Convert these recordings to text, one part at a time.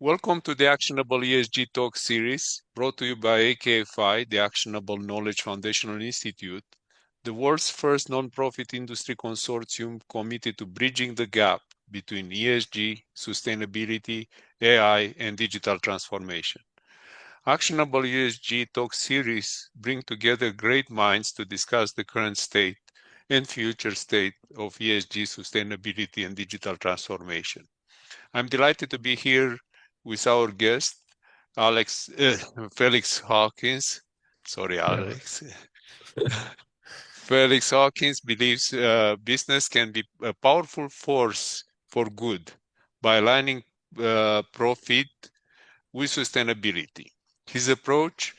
Welcome to the Actionable ESG Talk series, brought to you by AKFI, the Actionable Knowledge Foundational Institute, the world's first non-profit industry consortium committed to bridging the gap between ESG, sustainability, AI, and digital transformation. Actionable ESG Talk series bring together great minds to discuss the current state and future state of ESG, sustainability, and digital transformation. I'm delighted to be here with our guest, Felix Hawkins. Sorry, No worries. Alex. Felix Hawkins believes business can be a powerful force for good by aligning profit with sustainability. His approach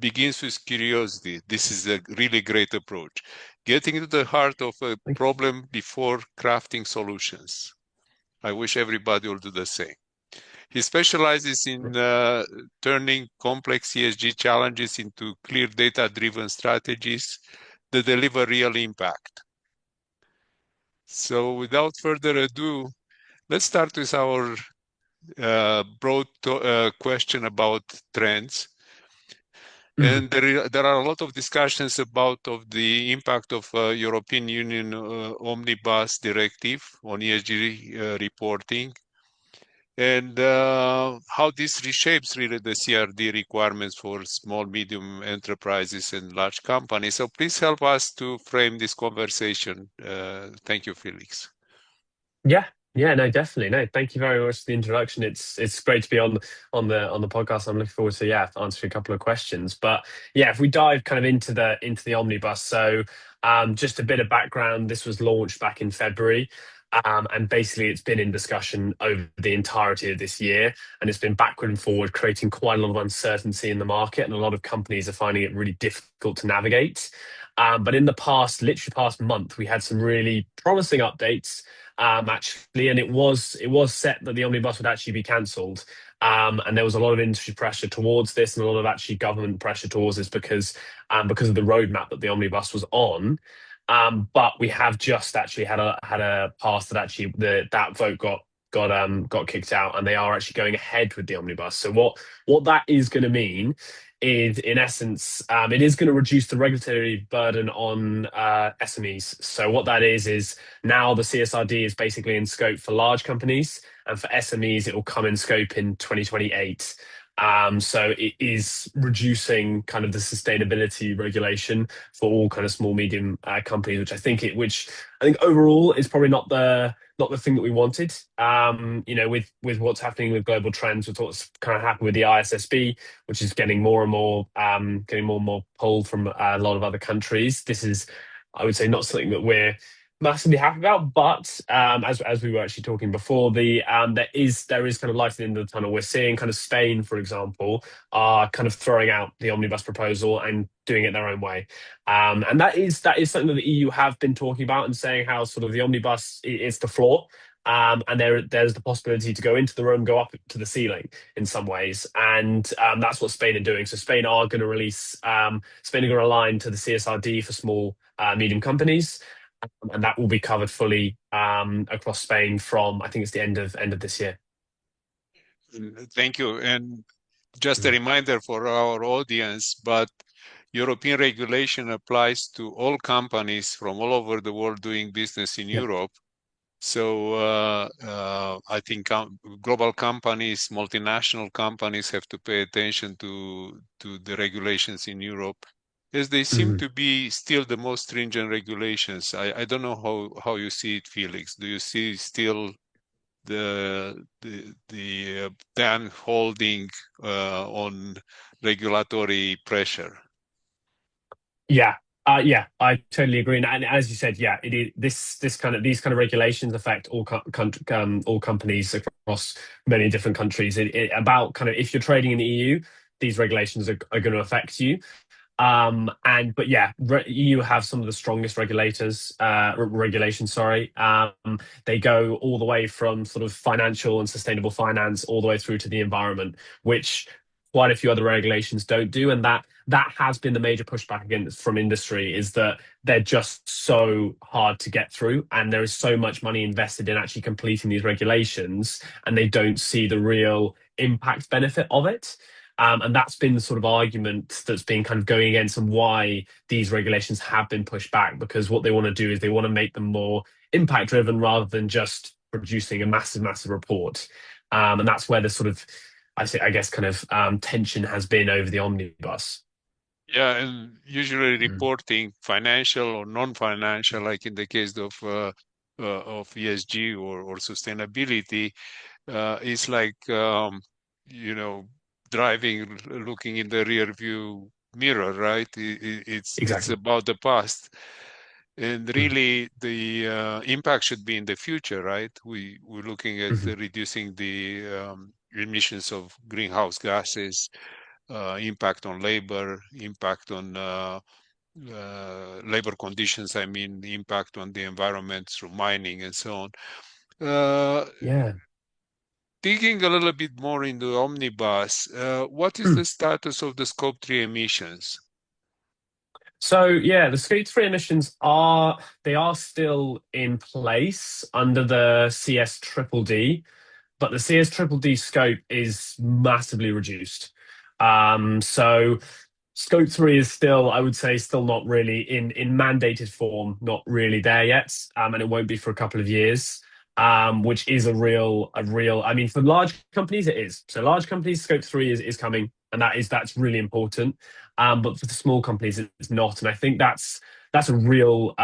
begins with curiosity. This is a really great approach. Getting to the heart of a Thank you. problem before crafting solutions. I wish everybody will do the same. He specializes in turning complex ESG challenges into clear data-driven strategies that deliver real impact. So without further ado, let's start with our broad question about trends. Mm. And there are a lot of discussions about the impact of European Union Omnibus Directive on ESG reporting, and how this reshapes really the CRD requirements for small, medium enterprises and large companies. So please help us to frame this conversation. Thank you, Felix. Yeah, yeah, no, definitely. No, thank you very much for the introduction. It's great to be on the podcast. I'm looking forward to answering a couple of questions. But yeah, if we dive kind of into the omnibus, so just a bit of background. This was launched back in February. And basically, it's been in discussion over the entirety of this year, and it's been backward and forward, creating quite a lot of uncertainty in the market, and a lot of companies are finding it really difficult to navigate. But in the past, literally past month, we had some really promising updates actually, and it was set that the omnibus would actually be cancelled. And there was a lot of industry pressure towards this, and a lot of actually government pressure towards this because of the roadmap that the omnibus was on. But we have just actually had a pass that actually that vote got kicked out, and they are actually going ahead with the omnibus. So what that is going to mean is, in essence, it is going to reduce the regulatory burden on SMEs. So what that is now the CSRD is basically in scope for large companies, and for SMEs, it will come in scope in 2028. So it is reducing kind of the sustainability regulation for all kind of small, medium companies, which I think overall is probably not the thing that we wanted. With what's happening with global trends, with what's kind of happened with the ISSB, which is getting more and more pull from a lot of other countries. This is, I would say, not something that we're massively happy about. But as we were actually talking before, there is kind of light at the end of the tunnel. We're seeing kind of Spain, for example, are kind of throwing out the omnibus proposal and doing it their own way. And that is something that the EU have been talking about and saying how sort of the omnibus is the floor. And there's the possibility to go into the room, go up to the ceiling in some ways, and that's what Spain are doing. So Spain are going to align to the CSRD for small, medium companies, and that will be covered fully across Spain from, I think it's the end of this year. Thank you. And just a Mhm. reminder for our audience, but European regulation applies to all companies from all over the world doing business in Yeah. Europe. So I think global companies, multinational companies have to pay attention to the regulations in Europe, as they seem Mhm. to be still the most stringent regulations. I don't know how you see it, Felix. Do you see still the ban holding on regulatory pressure? Yeah, I totally agree. And as you said, yeah, it is these kind of regulations affect all companies across many different countries. About kind of if you're trading in the EU, these regulations are going to affect you. And but yeah, EU have some of the strongest regulations. Sorry, they go all the way from sort of financial and sustainable finance all the way through to the environment, which quite a few other regulations don't do, and that has been the major pushback against from industry, is that they're just so hard to get through, and there is so much money invested in actually completing these regulations, and they don't see the real impact benefit of it. And that's been the sort of argument that's been kind of going against, and why these regulations have been pushed back, because what they want to do is they want to make them more impact driven rather than just producing a massive, massive report. And that's where the sort of, I guess, kind of tension has been over the omnibus. Yeah, and usually Mm. reporting financial or non-financial, like in the case of ESG or sustainability, is like driving, looking in the rear view mirror, right? It's Exactly. about the past, and Mm. really the impact should be in the future, right? We're looking at Mhm. reducing the emissions of greenhouse gases, impact on labor, impact on labor conditions, I mean, the impact on the environment through mining and so on. Uh, Yeah. Digging a little bit more into Omnibus, what is the status of the Scope 3 emissions? So yeah, the Scope 3 emissions are still in place under the CS Triple D, but the CS Triple D scope is massively reduced. So Scope 3 is still, I would say, still not really in mandated form, not really there yet, and it won't be for a couple of years. Which is a real. I mean, for large companies, it is. So large companies, Scope 3 is coming, and that's really important. But for the small companies, it's not, and I think that's a real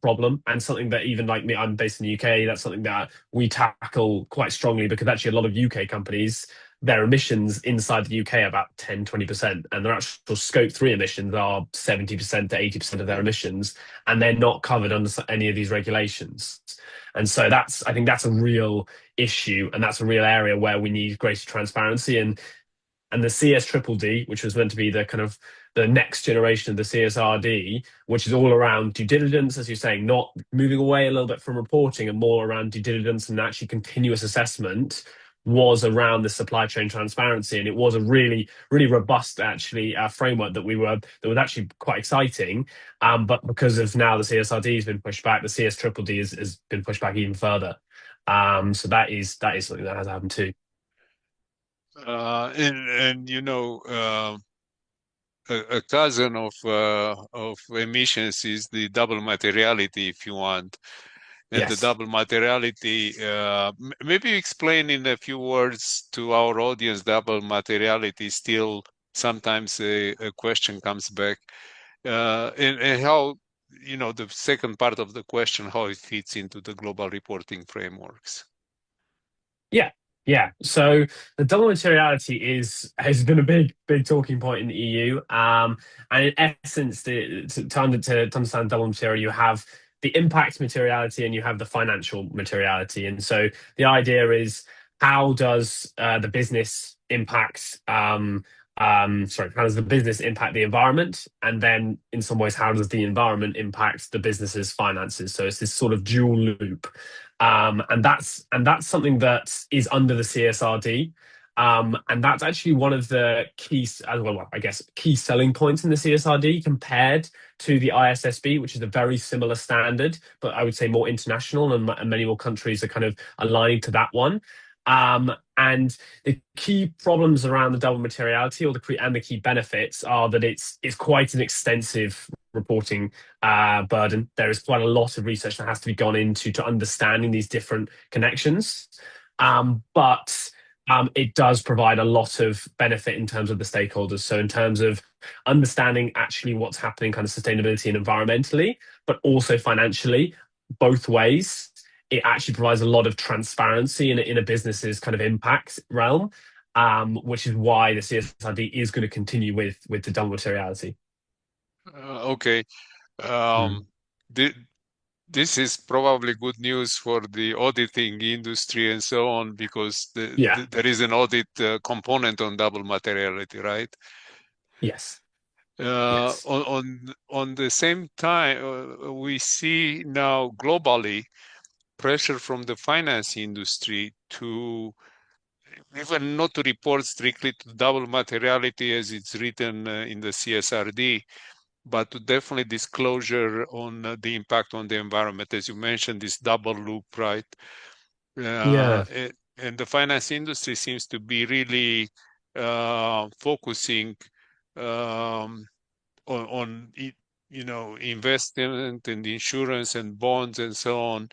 problem, and something that, even like me, I'm based in the UK. That's something that we tackle quite strongly, because actually a lot of UK companies, their emissions inside the UK are about 10-20%, and their actual Scope 3 emissions are 70% to 80% of their emissions, and they're not covered under any of these regulations. And so I think that's a real issue, and that's a real area where we need greater transparency. And the CS Triple D, which was meant to be the kind of the next generation of the CSRD, which is all around due diligence, as you're saying, not moving away a little bit from reporting and more around due diligence and actually continuous assessment, was around the supply chain transparency, and it was a really, really robust actually framework that was actually quite exciting. But because of now the CSRD has been pushed back, the CS Triple D has been pushed back even further. So that is something that has happened too. And a cousin of emissions is the double materiality, if you want. And the Yes. double materiality, maybe explain in a few words to our audience. Double materiality, still sometimes a question comes back, and how, the second part of the question, how it fits into the global reporting frameworks. Yeah, yeah. So the double materiality has been a big, big talking point in the EU. And in essence, to understand double material, you have the impact materiality and you have the financial materiality. And so the idea is, how does the business impact how does the business impact the environment? And then in some ways, how does the environment impact the business's finances? So it's this sort of dual loop. And that's something that is under the CSRD. And that's actually one of the key, well, I guess, key selling points in the CSRD compared to the ISSB, which is a very similar standard, but I would say more international, and many more countries are kind of aligning to that one. And the key problems around the double materiality, and the key benefits, are that it's quite an extensive reporting burden. There is quite a lot of research that has to be gone into to understanding these different connections. But it does provide a lot of benefit in terms of the stakeholders. So in terms of understanding actually what's happening, kind of sustainability and environmentally, but also financially, both ways, it actually provides a lot of transparency in a business's kind of impact realm, which is why the CSRD is going to continue with the double materiality. Okay. Mm. Um, thi- this is probably good news for the auditing industry and so on, because Yeah. there is an audit component on double materiality, right? Yes. Uh, Yes. on, on the same time, we see now globally pressure from the finance industry to even not to report strictly to double materiality as it's written in the CSRD, but to definitely disclosure on the impact on the environment. As you mentioned, this double loop, right? Yeah. And the finance industry seems to be really focusing um, on investment and insurance and bonds and so on,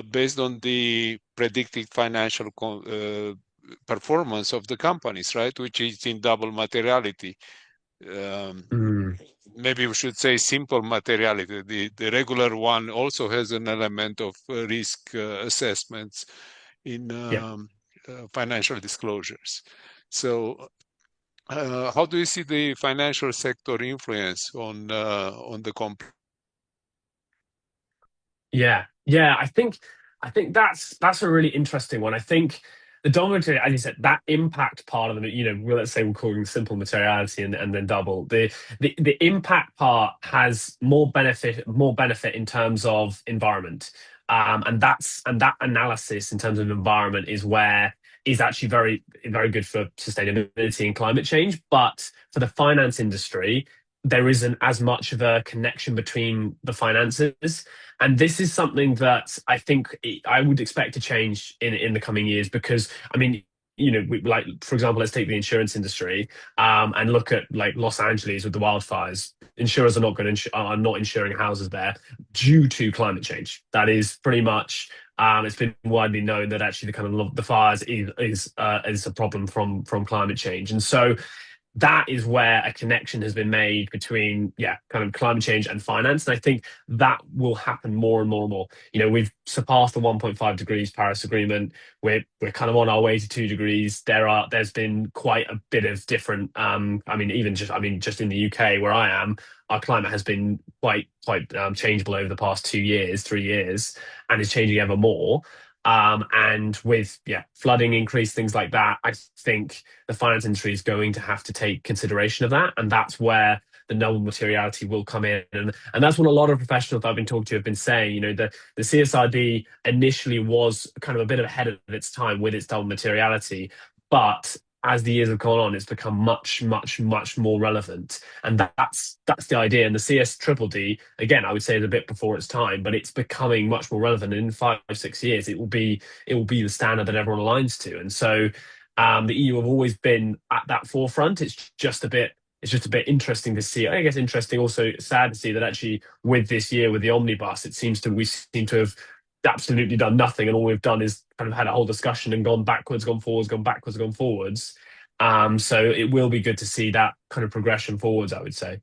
based on the predicted financial performance of the companies, right? Which is in double materiality. Um, Mm. Maybe we should say simple materiality. The regular one also has an element of risk assessments in Yeah. financial disclosures. So, how do you see the financial sector influence on the Yeah, yeah. I think that's a really interesting one. I think the dominant, as you said, that impact part of it. Well, let's say we're calling simple materiality and then double. The impact part has more benefit in terms of environment. And that analysis in terms of environment is actually very good for sustainability and climate change. But for the finance industry, there isn't as much of a connection between the finances, and this is something that I think I would expect to change in the coming years. Because I mean, like, for example, let's take the insurance industry, and look at like Los Angeles with the wildfires. Insurers are not insuring houses there due to climate change. That is pretty much. It's been widely known that actually the kind of the fires is a problem from climate change. And so that is where a connection has been made between, yeah, kind of climate change and finance. And I think that will happen more and more and more. We've surpassed the 1.5 degrees Paris Agreement. We're kind of on our way to 2 degrees. There's been quite a bit of different. Just in the UK where I am, our climate has been quite changeable over the past 2 years, 3 years, and is changing ever more. And with, yeah, flooding increase, things like that, I think the finance industry is going to have to take consideration of that, and that's where the noble materiality will come in. And that's what a lot of professionals I've been talking to have been saying. The CSRD initially was kind of a bit ahead of its time with its double materiality, but as the years have gone on, it's become much, much, much more relevant. And that's the idea. And the CS triple D, again, I would say is a bit before its time, but it's becoming much more relevant. And in 5, 6 years, it will be the standard that everyone aligns to. And so, the EU have always been at that forefront. It's just a bit interesting to see. I guess interesting, also sad to see that actually with this year with the omnibus, we seem to have absolutely done nothing, and all we've done is kind of had a whole discussion and gone backwards, gone forwards, gone backwards, gone forwards. So it will be good to see that kind of progression forwards, I would say.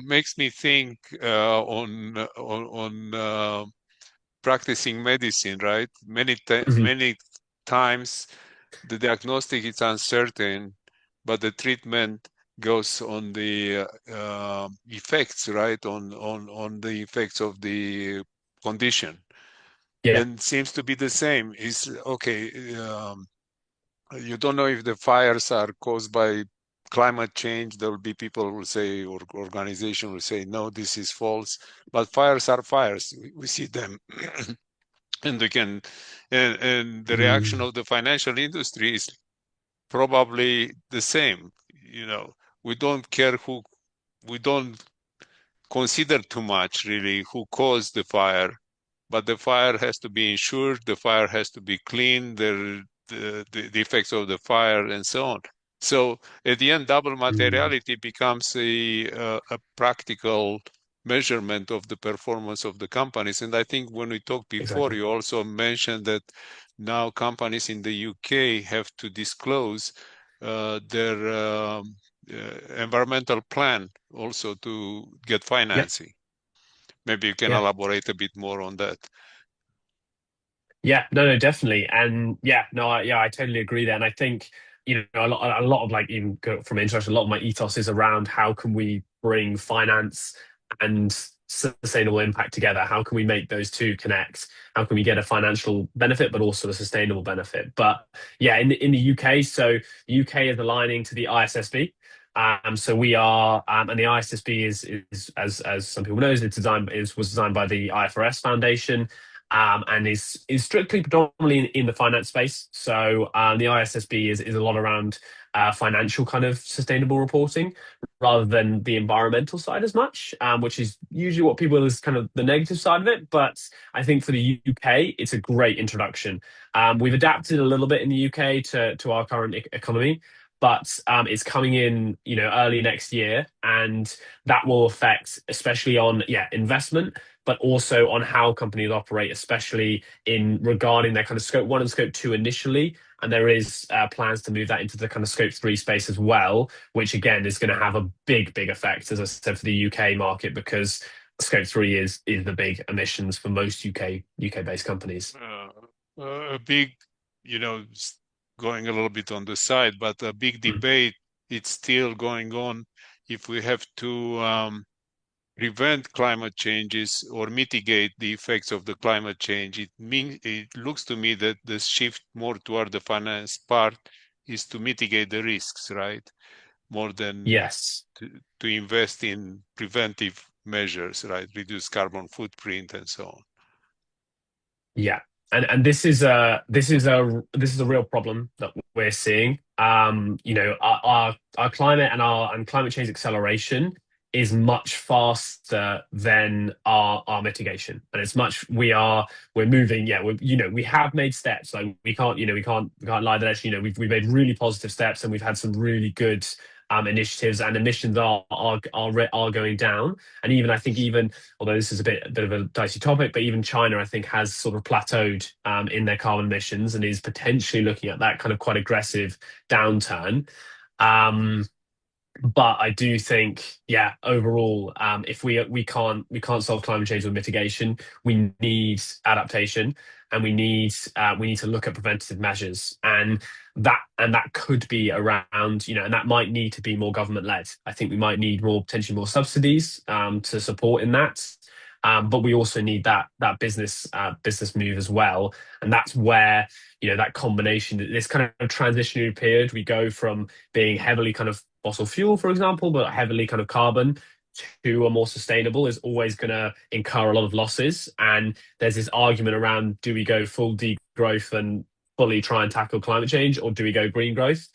makes me think on practicing medicine, right? Mhm. Many times the diagnostic is uncertain, but the treatment goes on the effects, right? On the effects of the condition, Yeah, and seems to be the same. Is okay. You don't know if the fires are caused by climate change. There will be people who will say, or organization will say, no, this is false. But fires are fires. We see them. And again, and the reaction Mm. of the financial industry is probably the same. We don't care we don't consider too much really who caused the fire, but the fire has to be insured, the fire has to be clean, the effects of the fire and so on. So at the end, double Mm. materiality becomes a practical measurement of the performance of the companies. And I think when we talked before, Exactly. you also mentioned that now companies in the UK have to disclose their environmental plan also to get Yeah, financing. Maybe you can yeah. elaborate a bit more on that. Yeah, no, no, definitely. And yeah, no, I totally agree there. And I think, a lot of like, even from interest, a lot of my ethos is around how can we bring finance and sustainable impact together? How can we make those two connect? How can we get a financial benefit, but also a sustainable benefit? But yeah, in the UK, so the UK is aligning to the ISSB. So we are, and the ISSB is as some people know, was designed by the IFRS Foundation. and is strictly predominantly in the finance space. So the ISSB is a lot around financial kind of sustainable reporting rather than the environmental side as much, which is usually what people is kind of the negative side of it. But I think for the UK, it's a great introduction. We've adapted a little bit in the UK to our current economy, but it's coming in, early next year, and that will affect, especially on investment, but also on how companies operate, especially in regarding their kind of scope one and scope two initially. And there is plans to move that into the kind of scope three space as well, which again is going to have a big effect, as I said, for the UK market, because scope three is the big emissions for most UK based companies. A big, going a little bit on the side, but a big debate, it's still going on if we have to prevent climate changes or mitigate the effects of the climate change. It looks to me that the shift more toward the finance part is to mitigate the risks, right? More than Yes. to invest in preventive measures, right? Reduce carbon footprint and so on. Yeah. And this is a real problem that we're seeing. Our climate and climate change acceleration is much faster than our mitigation. And it's much we're moving, we have made steps. Like we can't lie that actually, we've made really positive steps, and we've had some really good initiatives, and emissions are going down. And even I think, even although this is a bit of a dicey topic, but even China, I think, has sort of plateaued in their carbon emissions and is potentially looking at that kind of quite aggressive downturn. Um, but I do think, overall, if we can't solve climate change with mitigation, we need adaptation, and we need to look at preventative measures, and that could be around, and that might need to be more government led. I think we might need potentially more subsidies to support in that. But we also need that business move as well, and that's where that combination, this kind of transitionary period, we go from being heavily kind of fossil fuel, for example, but heavily kind of carbon, to a more sustainable, is always going to incur a lot of losses. And there's this argument around, do we go full degrowth and fully try and tackle climate change, or do we go green growth?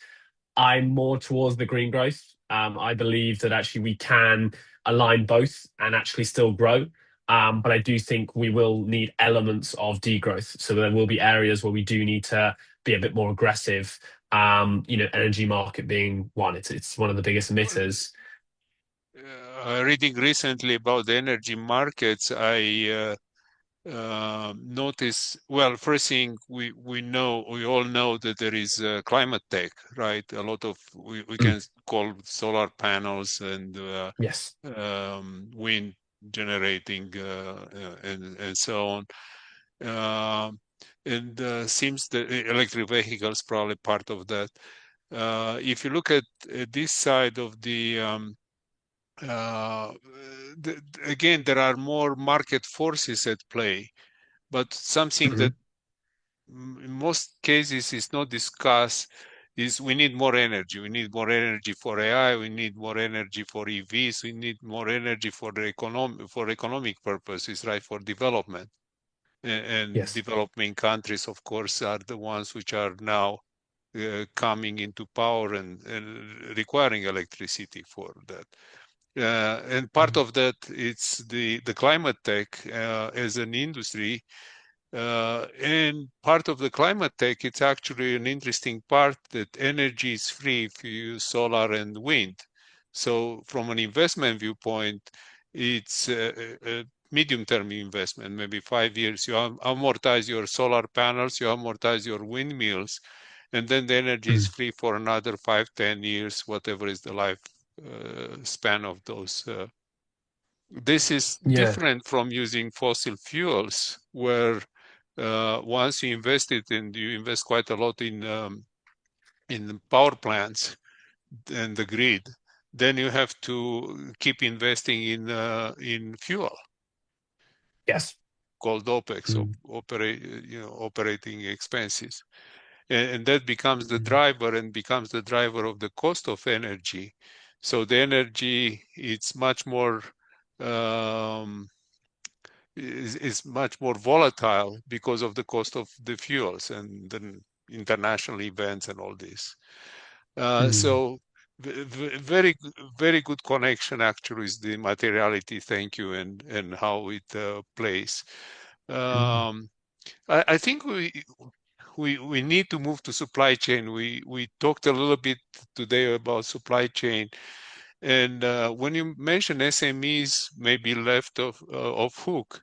I'm more towards the green growth. I believe that actually we can align both and actually still grow. But I do think we will need elements of degrowth. So there will be areas where we do need to be a bit more aggressive. Energy market being one. It's one of the biggest emitters. Reading recently about the energy markets, I notice, well, first thing, we all know that there is climate tech, right? A lot of we Mm, can call solar panels and yes. wind generating and so on. And seems that electric vehicles probably part of that. If you look at this side of uh, again, there are more market forces at play, but something Mhm. that in most cases is not discussed is we need more energy. We need more energy for AI. We need more energy for EVs. We need more energy for the economic purposes, right? For development. And Yes. developing countries, of course, are the ones which are now coming into power and requiring electricity for that. And part Mhm. of that, it's the climate tech as an industry. And part of the climate tech, it's actually an interesting part that energy is free if you use solar and wind. So from an investment viewpoint, it's a medium-term investment, maybe 5 years. You amortize your solar panels, you amortize your windmills, and then the energy is Mm. free for another 5, 10 years, whatever is the life span of those. This is Yeah. different from using fossil fuels, where once you invest it, and you invest quite a lot in power plants and the grid, then you have to keep investing in fuel Yes. called OPEX, Mm. operating expenses, and that becomes the Mm. driver and becomes the driver of the cost of energy. So the energy, it's much more um, is much more volatile because of the cost of the fuels and then international events and all this. Mm. So very very good connection actually is the materiality. Thank you, and how it plays. Mm. Um, I think we need to move to supply chain. We talked a little bit today about supply chain, and when you mention SMEs may be left of hook,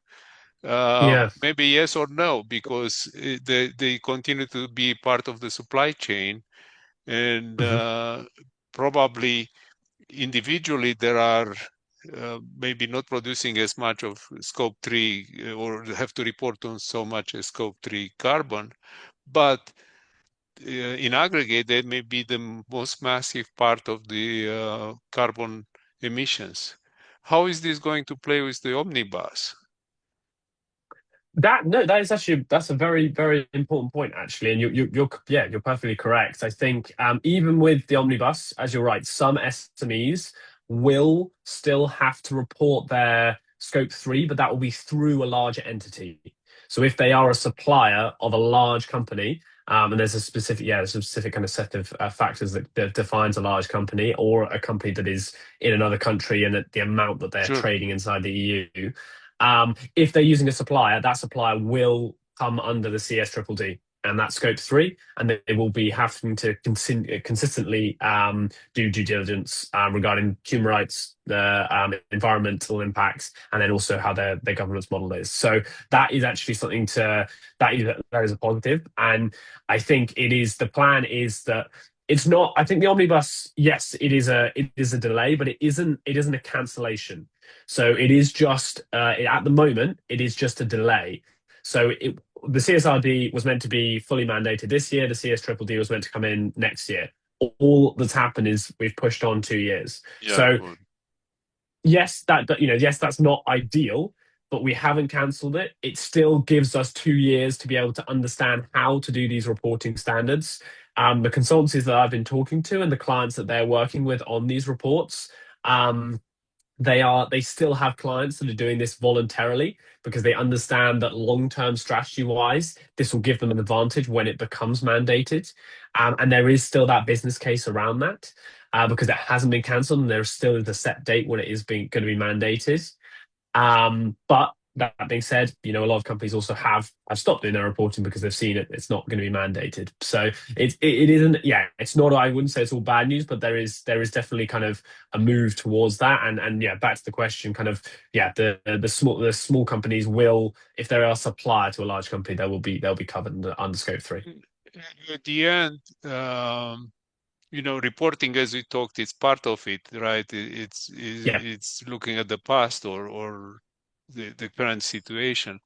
Yeah. maybe yes or no, because they continue to be part of the supply chain, and Mhm. probably individually there are maybe not producing as much of scope 3 or have to report on so much as scope 3 carbon, but in aggregate they may be the most massive part of the carbon emissions. How is this going to play with the omnibus? That no, that is actually that's a very important point actually, and you're yeah, you're perfectly correct. I think even with the omnibus, as you're right, some SMEs will still have to report their scope 3, but that will be through a larger entity. So if they are a supplier of a large company, and there's a specific there's a specific kind of set of factors that defines a large company or a company that is in another country and the amount that they're Sure. trading inside the EU. If they're using a supplier, that supplier will come under the CSDD and that's scope 3, and they will be having to consistently do due diligence regarding human rights, the environmental impacts, and then also how their governance model is. So that is actually something that is a positive, and I think it is the plan is that it's not. I think the omnibus, yes, it is a delay, but it isn't a cancellation. So it is just at the moment it is just a delay. So the CSRD was meant to be fully mandated this year. The CSDD was meant to come in next year. All that's happened is we've pushed on 2 years. Yeah, So good. yes, yes, that's not ideal, but we haven't cancelled it. It still gives us 2 years to be able to understand how to do these reporting standards. The consultancies that I've been talking to and the clients that they're working with on these reports, um, they still have clients that are doing this voluntarily because they understand that long-term strategy wise this will give them an advantage when it becomes mandated, and there is still that business case around that, because it hasn't been cancelled and there still is a set date when it is being going to be mandated. But that being said, a lot of companies also have stopped doing their reporting because they've seen it's not going to be mandated. So it isn't, yeah, it's not. I wouldn't say it's all bad news, but there is definitely kind of a move towards that. And yeah, back to the question, kind of yeah, the small companies will, if they're a supplier to a large company, they'll be covered under scope 3. At the end, reporting, as we talked, it's part of it, right? Yeah. It's looking at the past or the current situation.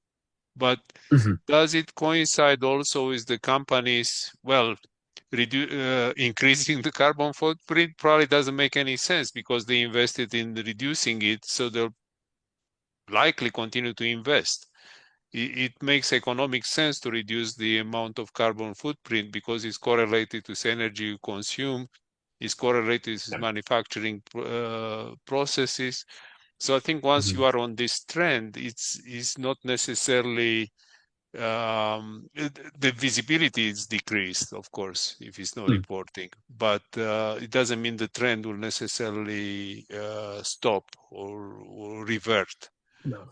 But Mhm. does it coincide also with the companies, well, increasing the carbon footprint? Probably doesn't make any sense because they invested in reducing it, so they'll likely continue to invest. It makes economic sense to reduce the amount of carbon footprint because it's correlated with energy you consume, it's correlated with Yeah. manufacturing processes. So I think once you Mhm. are on this trend, it's not necessarily the visibility is decreased, of course, if it's no Mm. reporting, but it doesn't mean the trend will necessarily stop or revert. No.